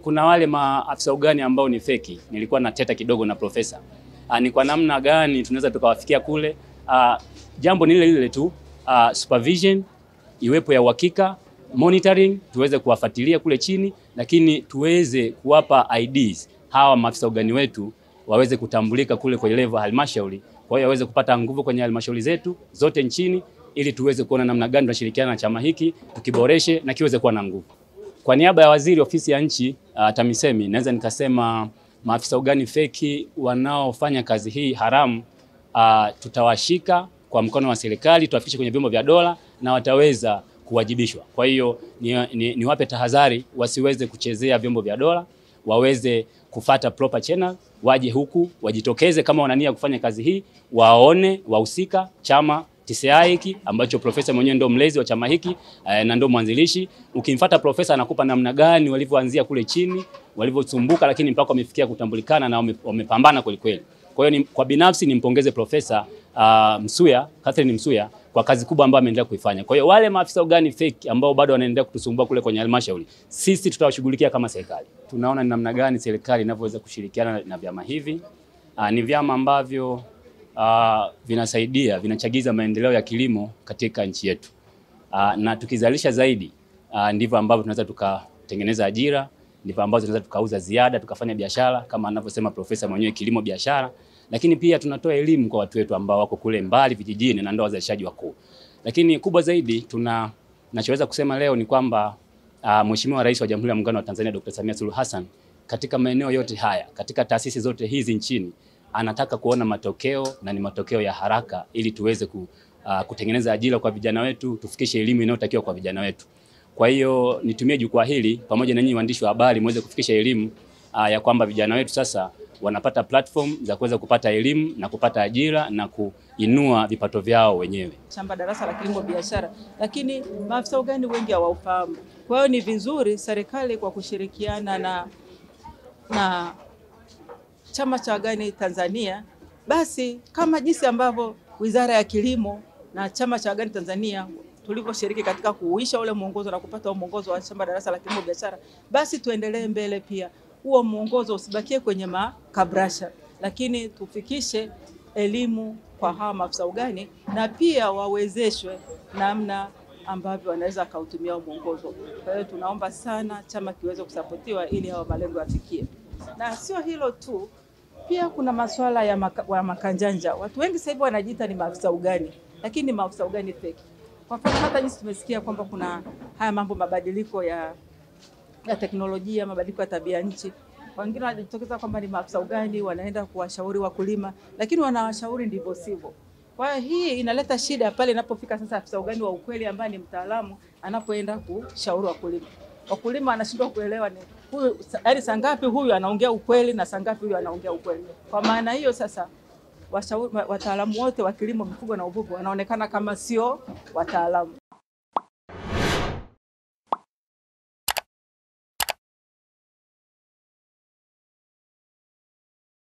kuna wale maafisa ugani ambao ni feki. Nilikuwa nateta kidogo na profesa. Ni kwa namna gani tunaweza tukawafikia kule? Jambo ni lile tu, supervision iwepo ya uhakika, monitoring tuweze kuwafuatilia kule chini, lakini tuweze kuwapa IDs hawa maafisa ugani wetu waweze kutambulika kule kwa level halmashauri, kwa hiyo waweze kupata nguvu kwenye halmashauri zetu zote nchini, ili tuweze kuona namna gani tunashirikiana na chama hiki tukiboreshe na kiweze kuwa na nguvu. Kwa niaba ya waziri ofisi ya nchi TAMISEMI, naweza nikasema maafisa ugani feki wanaofanya kazi hii haramu tutawashika kwa mkono wa serikali, tuwafikishe kwenye vyombo vya dola na wataweza kuwajibishwa. Kwa hiyo niwape tahadhari wasiweze kuchezea vyombo vya dola, waweze kufata proper channel, waje huku, wajitokeze kama wanania kufanya kazi hii, waone wahusika chama TCI hiki ambacho profesa mwenyewe ndo mlezi wa chama hiki na ndo mwanzilishi. Ukimfuata profesa anakupa namna gani walivyoanzia kule chini, walivyosumbuka, lakini mpaka wamefikia kutambulikana na wamepambana kweli kweli. Kwa hiyo kwa binafsi nimpongeze Profesa Msuya, Catherine Msuya, kwa kazi kubwa ambayo ameendelea kuifanya. Kwa hiyo wale maafisa ugani fake ambao bado wanaendelea kutusumbua kule kwenye halmashauri, sisi tutawashughulikia kama serikali. Tunaona ni namna gani serikali inavyoweza kushirikiana na vyama hivi. Ni vyama ambavyo vinasaidia, vinachagiza maendeleo ya kilimo katika nchi yetu. Na tukizalisha zaidi, ndivyo ambavyo tunaweza tukatengeneza ajira, ndivyo ambavyo tunaweza tukauza ziada, tukafanya biashara kama anavyosema profesa mwenyewe, kilimo biashara. Lakini pia tunatoa elimu kwa watu wetu ambao wako kule mbali vijijini na ndio wazalishaji wakuu. Lakini kubwa zaidi tunachoweza kusema leo ni kwamba Mheshimiwa Rais wa Jamhuri ya Muungano wa Tanzania Dr. Samia Suluhu Hassan katika maeneo yote haya, katika taasisi zote hizi nchini, anataka kuona matokeo na ni matokeo ya haraka, ili tuweze kutengeneza ajira kwa vijana wetu, tufikishe elimu inayotakiwa kwa vijana wetu. Kwa hiyo nitumie jukwaa hili pamoja na nyinyi waandishi wa habari muweze kufikisha elimu ya kwamba vijana wetu sasa wanapata platform za kuweza kupata elimu na kupata ajira na kuinua vipato vyao wenyewe. Shamba darasa la kilimo biashara, lakini maafisa ugani wengi hawaufahamu. Kwa hiyo ni vizuri serikali kwa kushirikiana na chama cha ugani Tanzania, basi kama jinsi ambavyo Wizara ya Kilimo na chama cha ugani Tanzania tulivyoshiriki katika kuuisha ule mwongozo na kupata mwongozo wa shamba darasa la kilimo biashara, basi tuendelee mbele pia. Huo mwongozo usibakie kwenye makabrasha, lakini tufikishe elimu kwa hawa maafisa ugani na pia wawezeshwe namna ambavyo wanaweza kautumia mwongozo. Kwa hiyo tunaomba sana chama kiweze kusapotiwa ili hawa malengo yafikie. Na sio hilo tu, pia kuna masuala ya makanjanja. Watu wengi sasa hivi wanajiita ni maafisa ugani, lakini maafisa ugani fake. Kwa mfano hata jinsi tumesikia kwamba kuna haya mambo mabadiliko ya teknolojia, mabadiliko ya tabia nchi. Wengine wanajitokeza kwamba ni maafisa ugani, wanaenda kuwashauri wakulima, lakini wanawashauri ndivyo sivyo. Kwa hiyo hii inaleta shida pale inapofika sasa afisa ugani wa ukweli ambaye ni mtaalamu anapoenda kushauri wakulima. Wakulima wanashindwa kuelewa ni huyu, yaani saa ngapi huyu anaongea ukweli na saa ngapi huyu anaongea ukweli. Kwa maana hiyo sasa wataalamu wote wa kilimo, mifugo na uvuvi wanaonekana kama sio wataalamu.